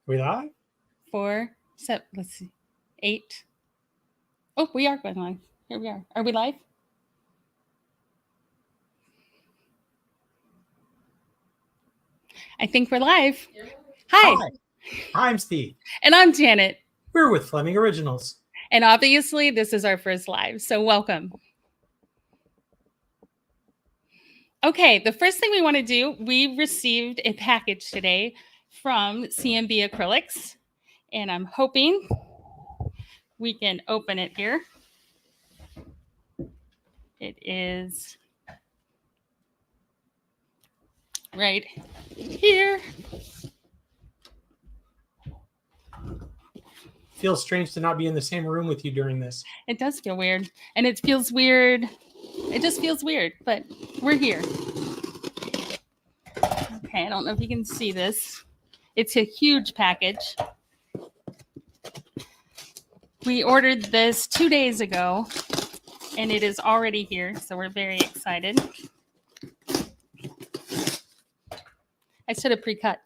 We live? 4, 7, let's see, 8. Oh, we are going live. Here we are. Are we live? I think we're live. Hi. I'm Steve. And I'm Janet. We're with Fleming Originals. And obviously, this is our first live, so welcome. Okay, the first thing we want to do, we received a package today from CMB Acrylics, and I'm hoping we can open it here. It is right here. Feels strange to not be in the same room with you during this. It does feel weird, and it feels weird. It just feels weird, but we're here. Okay, I don't know if you can see this. It's a huge package. We ordered this 2 days ago, and it is already here, so we're very excited. I should have pre-cut.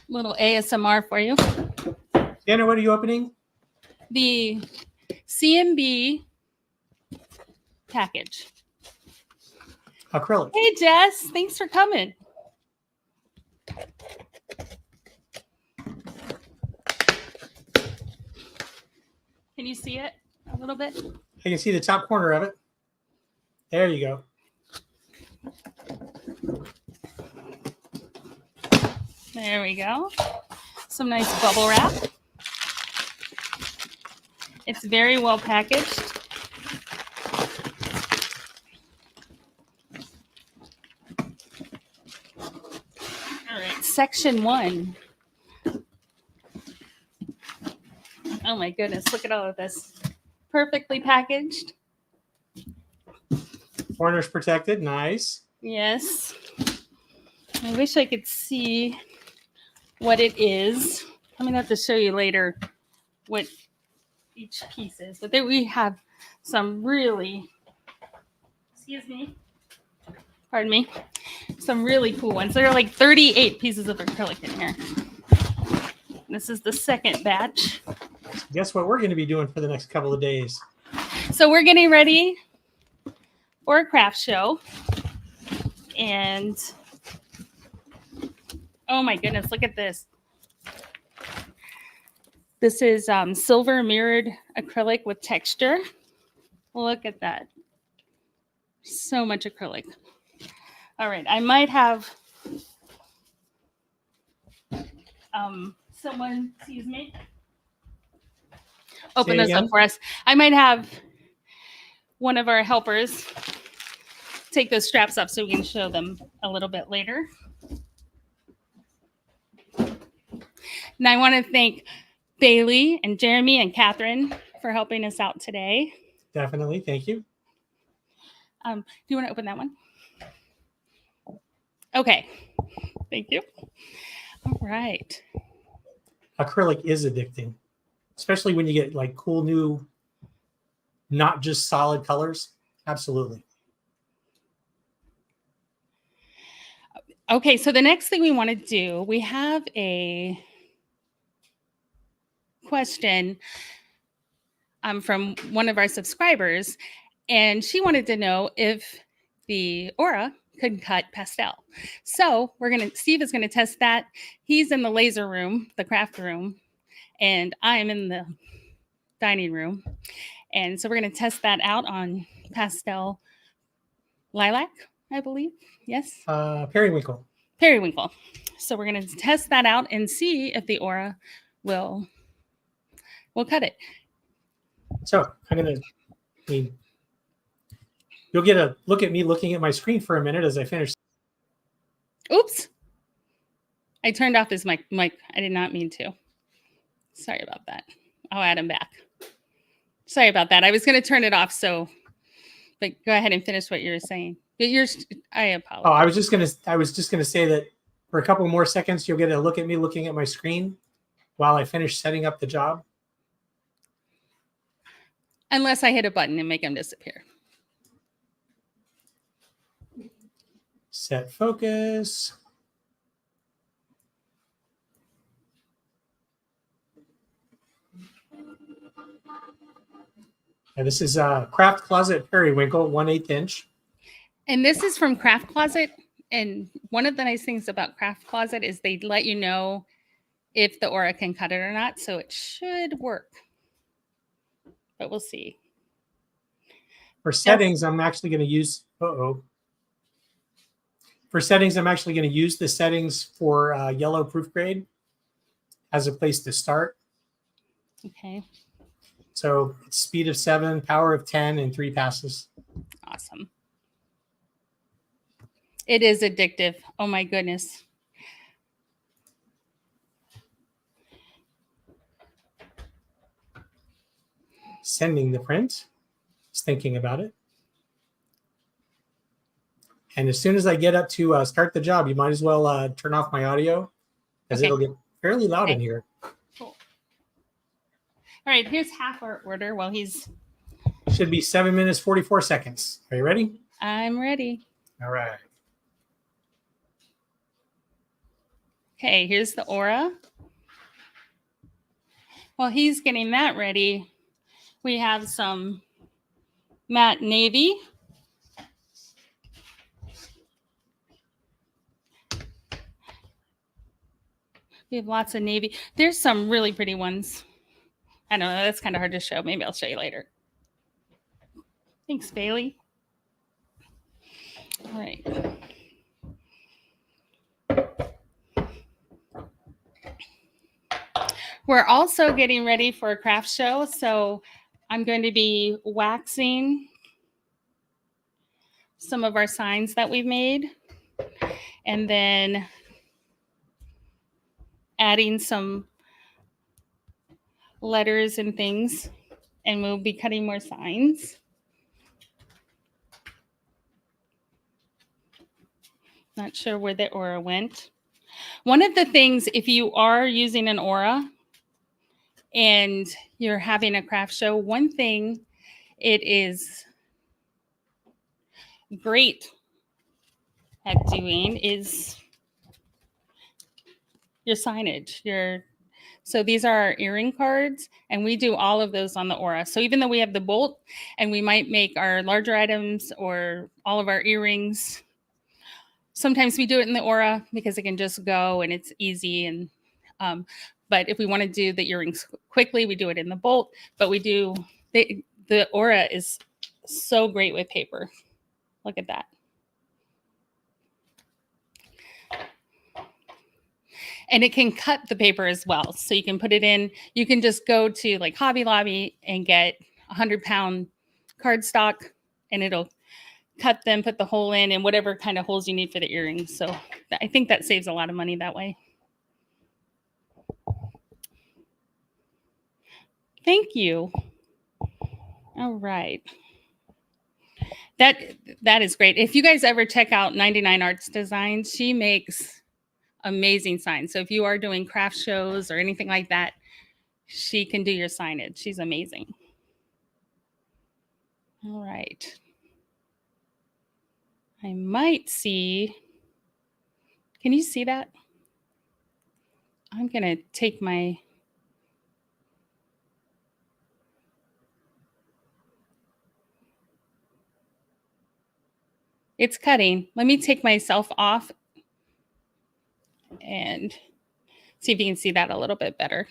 Little ASMR for you. Anna, what are you opening? The CMB package. Acrylic. Hey, Jess. Thanks for coming. Can you see it a little bit? I can see the top corner of it. There you go. There we go. Some nice bubble wrap. It's very well packaged. All right, section 1. Oh my goodness, look at all of this. Perfectly packaged. Corners protected, nice. Yes. I wish I could see what it is. I'm going to have to show you later what each piece is. But there we have some really, pardon me, some really cool ones. There are like 38 pieces of acrylic in here. This is the second batch. Guess what we're going to be doing for the next couple of days? So we're getting ready for a craft show. And oh my goodness, look at this. This is silver mirrored acrylic with texture. Look at that. So much acrylic. All right, I might have someone, excuse me, open this up for us. I might have one of our helpers take those straps up so we can show them a little bit later. And I want to thank Bailey and Jeremy and Catherine for helping us out today. Definitely, thank you. Do you want to open that one? Okay, thank you. All right. Acrylic is addicting, especially when you get like cool new, not just solid colors. Absolutely. Okay, so the next thing we want to do, we have a question from one of our subscribers, and she wanted to know if the Aura could cut pastel. So Steve is going to test that. He's in the laser room, the craft room, and I'm in the dining room. And so we're going to test that out on pastel lilac, I believe. Yes? Periwinkle. Periwinkle. So we're going to test that out and see if the Aura will cut it. So you'll get a look at me looking at my screen for a minute as I finish. Oops. I turned off his mic. I did not mean to. Sorry about that. I'll add him back. Sorry about that. I was going to turn it off, but go ahead and finish what you were saying. I apologize. Oh, I was just gonna say that for a couple more seconds, you'll get a look at me looking at my screen while I finish setting up the job. Unless I hit a button and make them disappear. Set focus. And this is Craft Closet Periwinkle, 1/8 inch. And this is from Craft Closet. And one of the nice things about Craft Closet is they let you know if the Aura can cut it or not. So it should work. But we'll see. For settings, I'm actually going to use, For settings, I'm actually going to use the settings for yellow proof grade as a place to start. Okay. So it's speed of 7, power of 10, and 3 passes. Awesome. It is addictive. Oh my goodness. Sending the print. Just thinking about it. And as soon as I get up to start the job, you might as well turn off my audio because it'll get fairly loud in here. Cool. All right, here's half our order while he's... Should be 7 minutes, 44 seconds. Are you ready? I'm ready. All right. Okay, here's the Aura. While he's getting that ready, we have some matte navy. We have lots of navy. There's some really pretty ones. I don't know. That's kind of hard to show. Maybe I'll show you later. Thanks, Bailey. All right. We're also getting ready for a craft show. So I'm going to be waxing some of our signs that we've made. And then adding some letters and things, and we'll be cutting more signs. Not sure where the Aura went. One of the things, if you are using an Aura and you're having a craft show, one thing it is great at doing is your signage. So these are our earring cards, and we do all of those on the Aura. So even though we have the bolt and we might make our larger items or all of our earrings, sometimes we do it in the Aura because it can just go and it's easy. And but if we want to do the earrings quickly, we do it in the bolt. But we do the Aura is so great with paper. Look at that. And it can cut the paper as well. So you can put it in, you can just go to like Hobby Lobby and get 100-pound cardstock, and it'll cut them, put the hole in, and whatever kind of holes you need for the earrings. So I think that saves a lot of money that way. Thank you. All right. That is great. If you guys ever check out 99 Arts Designs, she makes amazing signs. So if you are doing craft shows or anything like that, she can do your signage. She's amazing. All right. I might see, can you see that? I'm going to take my, it's cutting. Let me take myself off and see if you can see that a little bit better.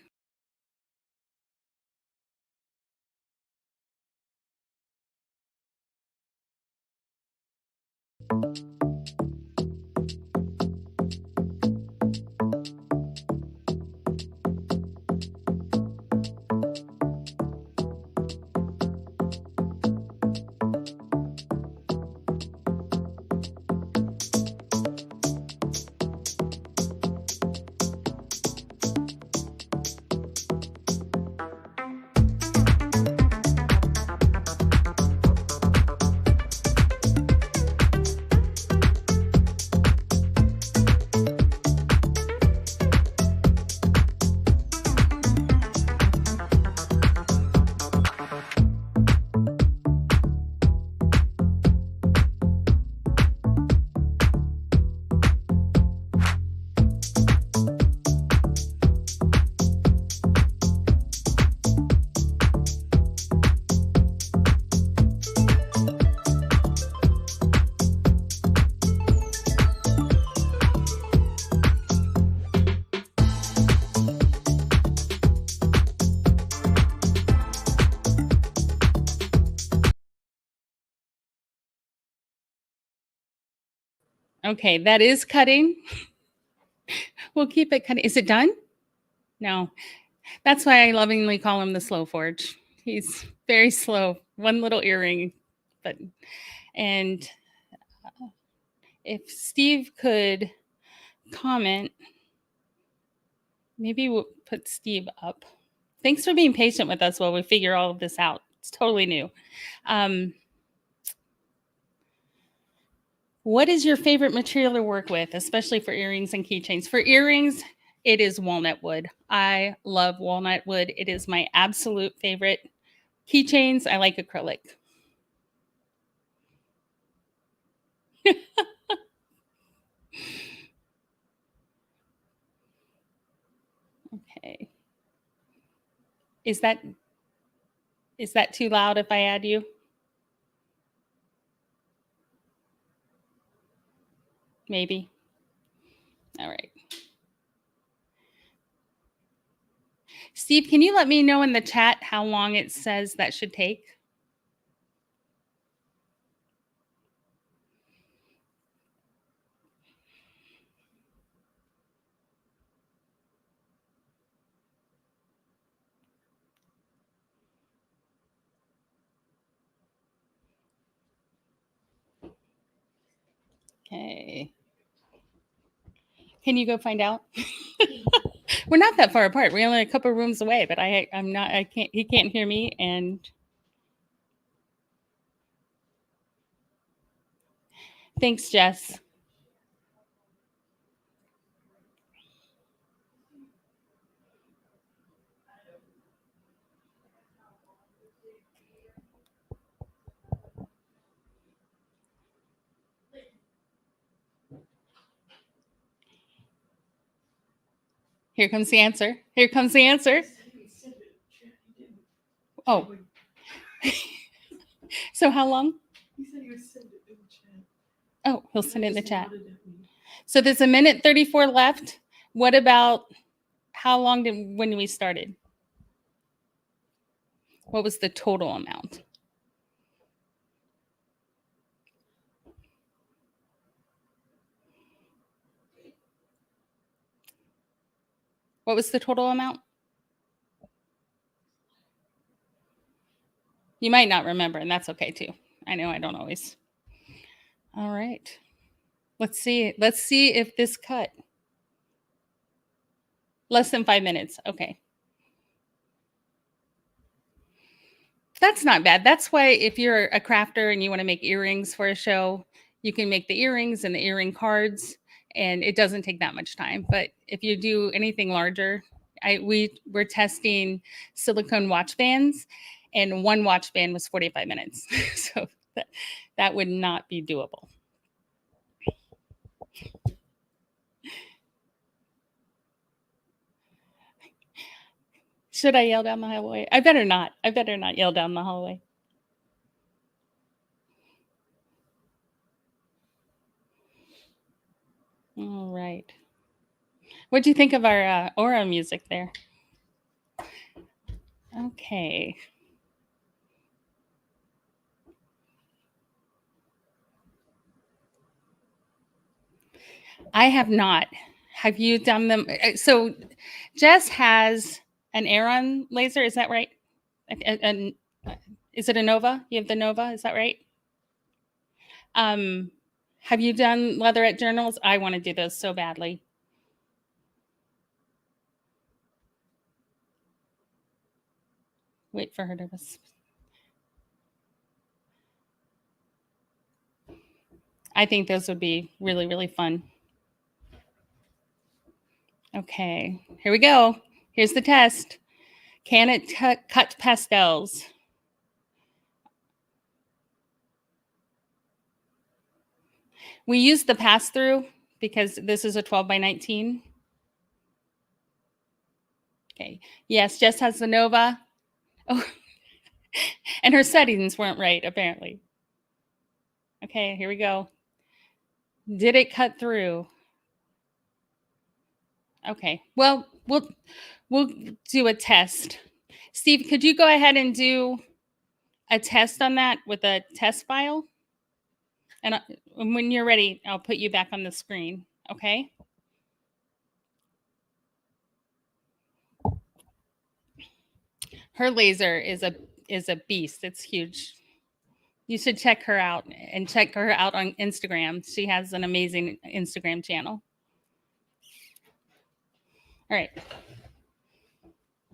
Okay, that is cutting. We'll keep it cutting. Is it done? No. That's why I lovingly call him the slow forge. He's very slow. One little earring, but and if Steve could comment, maybe we'll put Steve up. Thanks for being patient with us while we figure all of this out. It's totally new. What is your favorite material to work with, especially for earrings and keychains? For earrings, it is walnut wood. I love walnut wood. It is my absolute favorite. Keychains, I like acrylic. Okay. Is that too loud if I add you? Maybe. All right. Steve, can you let me know in the chat how long it says that should take? Okay. Can you go find out? We're not that far apart. We're only a couple rooms away, but I'm not, I can't, he can't hear me. And thanks, Jess. Here comes the answer. Here comes the answer. Oh. So how long? He said he would send it in the chat. Oh, he'll send it in the chat. So there's 1:34 left. What about how long when we started? What was the total amount? What was the total amount? You might not remember, and that's okay too. I know I don't always. All right. Let's see. Let's see if this cut. Less than 5 minutes. Okay. That's not bad. That's why if you're a crafter and you want to make earrings for a show, you can make the earrings and the earring cards, and it doesn't take that much time. But if you do anything larger, we're testing silicone watch bands, and one watch band was 45 minutes. So that would not be doable. Should I yell down the hallway? I better not. I better not yell down the hallway. All right. What do you think of our aura music there? Okay. I have not. Have you done them? So Jess has an Aeron laser. Is that right? Is it a Nova? You have the Nova. Is that right? Have you done leatherette journals? I want to do those so badly. Wait for her to. I think those would be really, really fun. Okay, here we go. Here's the test. Can it cut pastels? We use the pass-through because this is a 12 by 19. Okay, yes, Jess has the Nova. Oh, and her settings weren't right, apparently. Okay, here we go. Did it cut through? Okay, well, we'll do a test. Steve, could you go ahead and do a test on that with a test file? And when you're ready, I'll put you back on the screen. Okay. Her laser is a beast. It's huge. You should check her out and check her out on Instagram. She has an amazing Instagram channel. All right.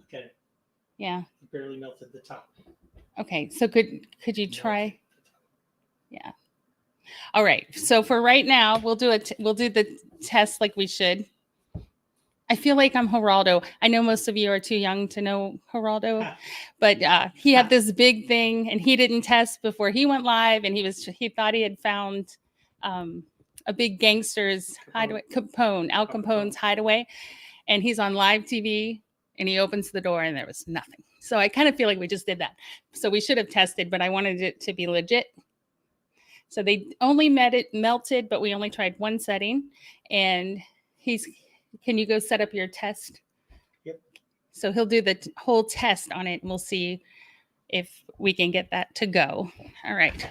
Okay. Yeah. Barely melted the top. Okay. So could you try? Yeah. All right. So for right now, we'll do the test like we should. I feel like I'm Geraldo. I know most of you are too young to know Geraldo, but he had this big thing, and he didn't test before he went live, and he thought he had found a big gangster's hideaway, Al Capone's hideaway, and he's on live TV, and he opens the door, and there was nothing. So I kind of feel like we just did that. So we should have tested, but I wanted it to be legit. So they only melted, but we only tried one setting, and can you go set up your test? Yep. So he'll do the whole test on it, and we'll see if we can get that to go. All right.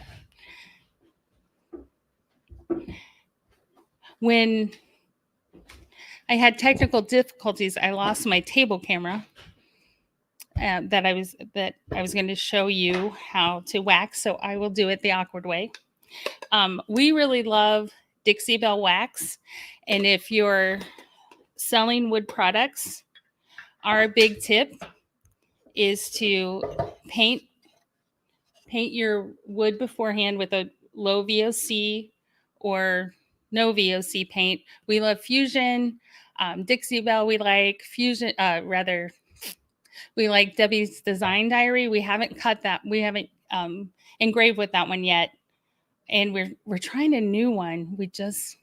When I had technical difficulties, I lost my table camera that I was going to show you how to wax. So I will do it the awkward way. We really love Dixie Belle wax, and if you're selling wood products, our big tip is to paint your wood beforehand with a low VOC or no VOC paint. We love Fusion, Dixie Belle. We like Fusion, we like Debbie's Design Diary. We haven't cut that. We haven't engraved with that one yet, and we're trying a new one. We just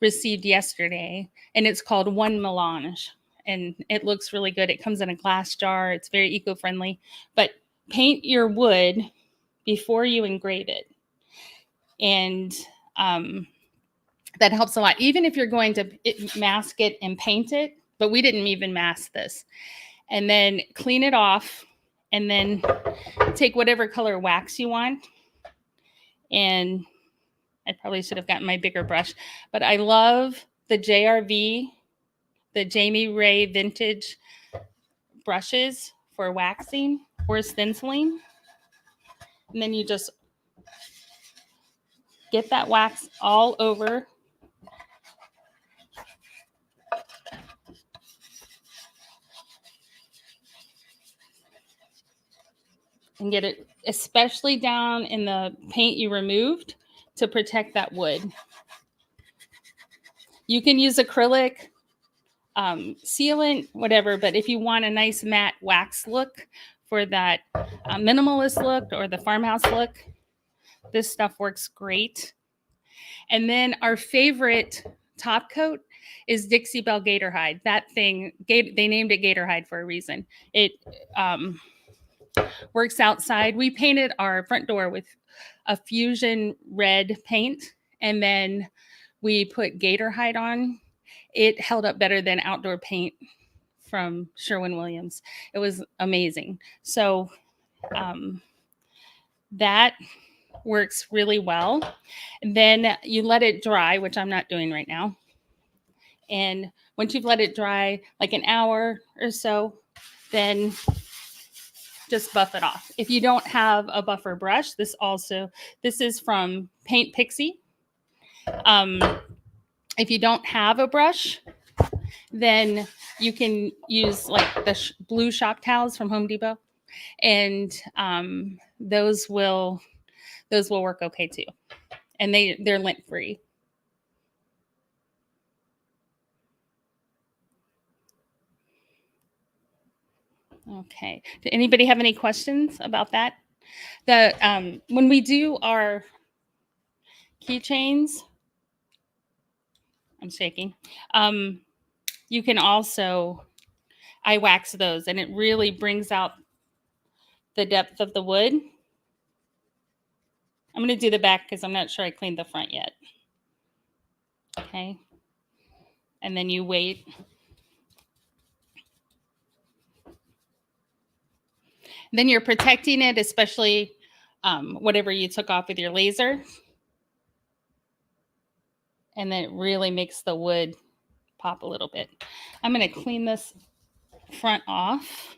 received yesterday, and it's called One Melange, and it looks really good. It comes in a glass jar. It's very eco-friendly, but paint your wood before you engrave it, and that helps a lot. Even if you're going to mask it and paint it, but we didn't even mask this, and then clean it off, and then take whatever color wax you want. And I probably should have gotten my bigger brush, but I love the JRV, the Jamie Ray vintage brushes for waxing or stenciling. And then you just get that wax all over. And get it especially down in the paint you removed to protect that wood. You can use acrylic, sealant, whatever, but if you want a nice matte wax look for that minimalist look or the farmhouse look, this stuff works great. And then our favorite top coat is Dixie Belle Gatorhide. That thing, they named it Gatorhide for a reason. It works outside. We painted our front door with a fusion red paint, and then we put Gatorhide on. It held up better than outdoor paint from Sherwin-Williams. It was amazing. So that works really well. And then you let it dry, which I'm not doing right now. And once you've let it dry like an hour or so, then just buff it off. If you don't have a buffer brush, this is from Paint Pixie. If you don't have a brush, then you can use like the blue shop towels from Home Depot, and those will work okay too, and they're lint free. Okay. Did anybody have any questions about that? When we do our keychains, I'm shaking. You can also, I wax those, and it really brings out the depth of the wood. I'm going to do the back because I'm not sure I cleaned the front yet. Okay. And then you wait. Then you're protecting it, especially whatever you took off with your laser. and then it really makes the wood pop a little bit. I'm going to clean this front off.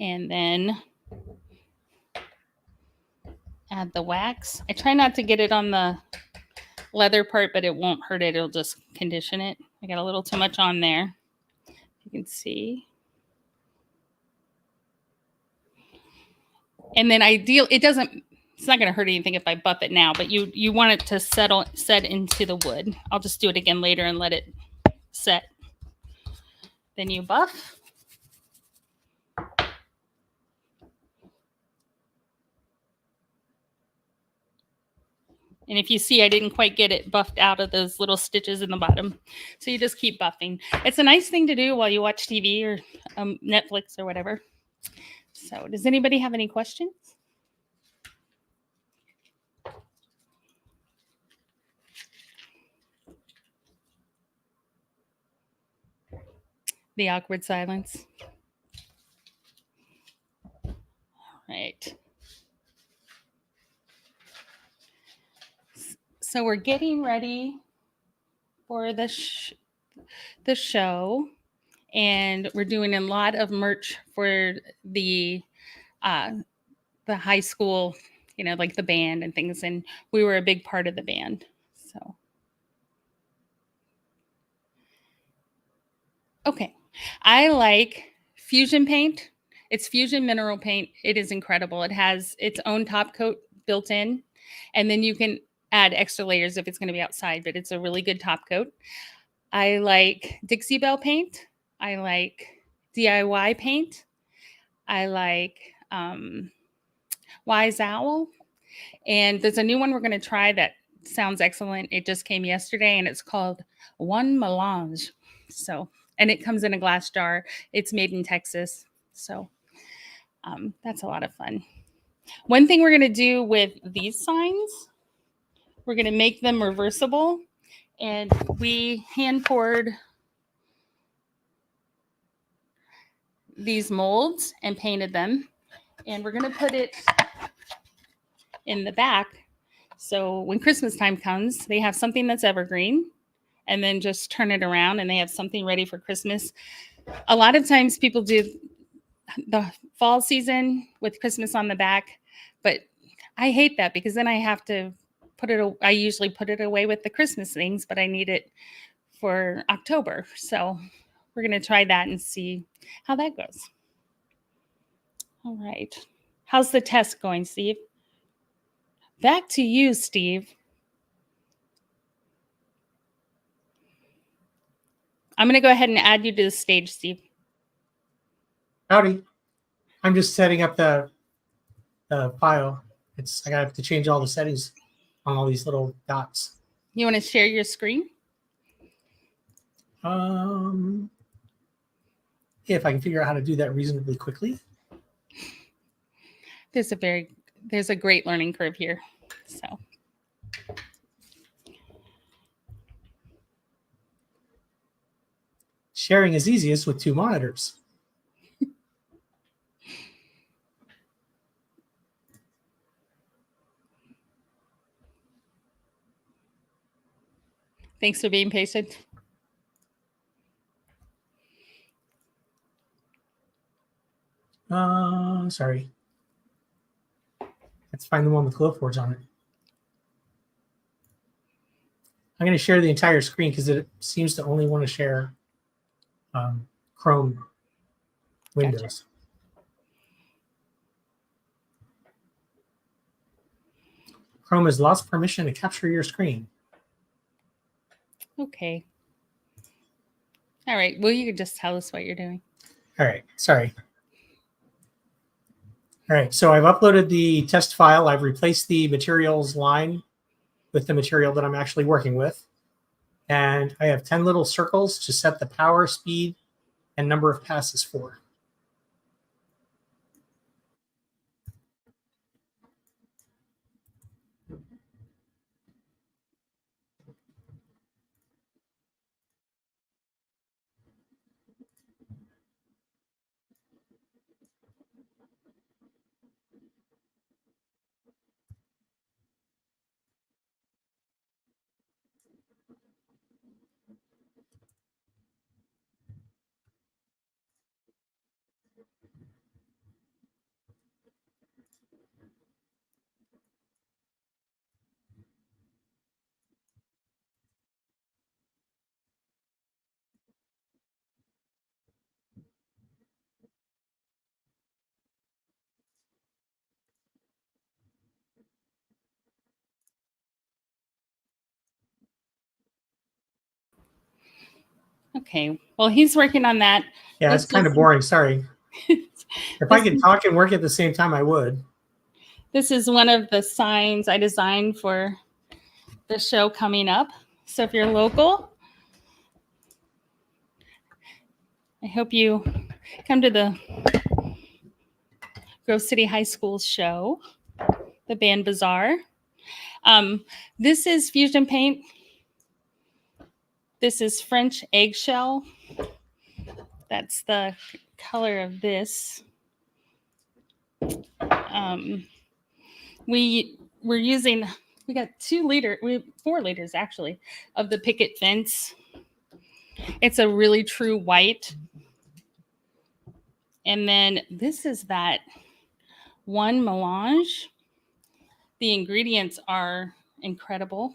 And then add the wax. I try not to get it on the leather part, but it won't hurt it. It'll just condition it. I got a little too much on there. You can see. And then it's not going to hurt anything if I buff it now, but you want it to set into the wood. I'll just do it again later and let it set. Then you buff. And if you see, I didn't quite get it buffed out of those little stitches in the bottom. So you just keep buffing. It's a nice thing to do while you watch TV or Netflix or whatever. So does anybody have any questions? The awkward silence. All right. So we're getting ready for the show, and we're doing a lot of merch for the high school, like the band and things. And we were a big part of the band. So, okay. I like Fusion paint. It's Fusion mineral paint. It is incredible. It has its own top coat built in, and then you can add extra layers if it's going to be outside, but it's a really good top coat. I like Dixie Belle paint. I like DIY paint. I like Wise Owl. And there's a new one we're going to try that sounds excellent. It just came yesterday, and it's called One Melange. So, and it comes in a glass jar. It's made in Texas. So that's a lot of fun. One thing we're going to do with these signs, we're going to make them reversible. And we hand poured these molds and painted them. And we're going to put it in the back. So when Christmas time comes, they have something that's evergreen, and then just turn it around and they have something ready for Christmas. A lot of times people do the fall season with Christmas on the back, but I hate that because then I have to I usually put it away with the Christmas things, but I need it for October. So we're going to try that and see how that goes. All right. How's the test going, Steve? Back to you, Steve. I'm going to go ahead and add you to the stage, Steve. Howdy. I'm just setting up the file. I got to change all the settings on all these little dots. You want to share your screen? If I can figure out how to do that reasonably quickly. There's a great learning curve here. So. Sharing is easiest with two monitors. Thanks for being patient. Sorry. Let's find the one with Glowforge on it. I'm going to share the entire screen because it seems to only want to share Chrome windows. Gotcha. Chrome has lost permission to capture your screen. Okay. All right. Well, you can just tell us what you're doing. All right. Sorry. All right. So I've uploaded the test file. I've replaced the materials line with the material that I'm actually working with. And I have 10 little circles to set the power, speed, and number of passes for. Okay. Well, he's working on that. Yeah, it's This kind of is- boring. Sorry. If I This could is- talk and work at the same time, I would. This is one of the signs I designed for the show coming up. So if you're local, I hope you come to the Grove City High School show, the Band Bazaar. This is fusion paint. This is French eggshell. That's the color of this. We got 4 liters actually of the picket fence. It's a really true white. And then this is that one melange. The ingredients are incredible.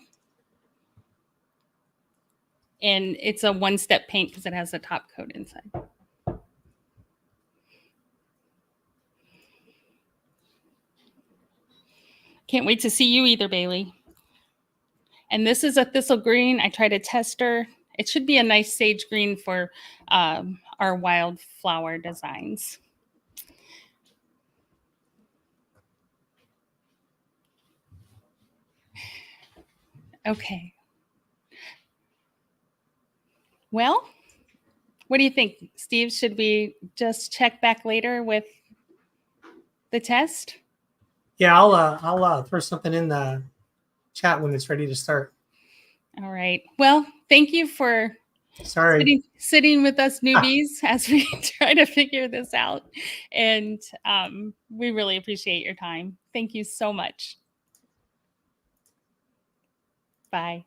And it's a one-step paint because it has a top coat inside. Can't wait to see you either, Bailey. And this is a thistle green. I tried a tester. It should be a nice sage green for our wildflower designs. Okay. Well, what do you think, Steve? Should we just check back later with the test? Yeah, I'll throw something in the chat when it's ready to start. All right. Well, thank you for Sorry. sitting with us newbies as we try to figure this out. And we really appreciate your time. Thank you so much. Bye.